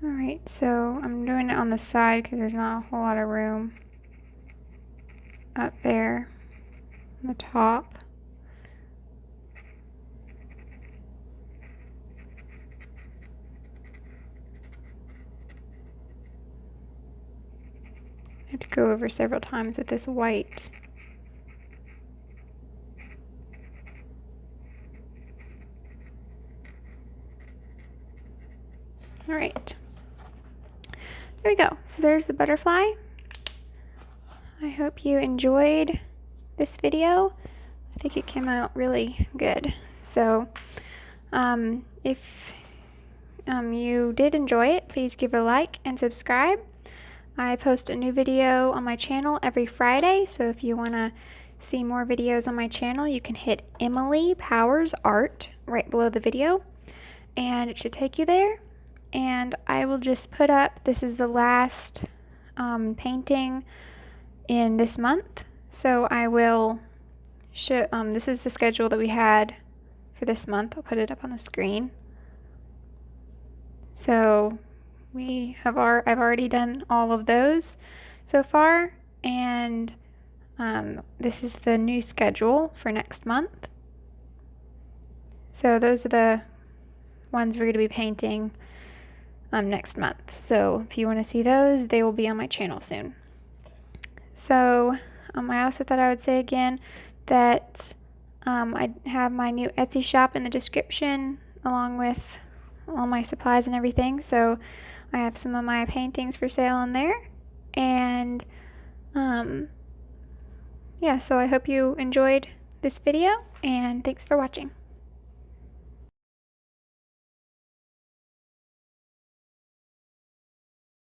Alright, so I'm doing it on the side because there's not a whole lot of room up there on the top. I have to go over several times with this white. All right. There we go. So there's the butterfly. I hope you enjoyed this video. I think it came out really good. So if you did enjoy it, please give it a like and subscribe. I post a new video on my channel every Friday, so if you want to see more videos on my channel, you can hit Emily Powers Art right below the video, and it should take you there. And I will just put up, this is the last painting in this month, so I will show, this is the schedule that we had for this month. I'll put it up on the screen. So I've already done all of those so far, and this is the new schedule for next month. So those are the ones we're going to be painting next month. So if you want to see those, they will be on my channel soon. So I also thought I would say again that I have my new Etsy shop in the description, along with all my supplies and everything. So I have some of my paintings for sale in there, and yeah, so I hope you enjoyed this video, and thanks for watching.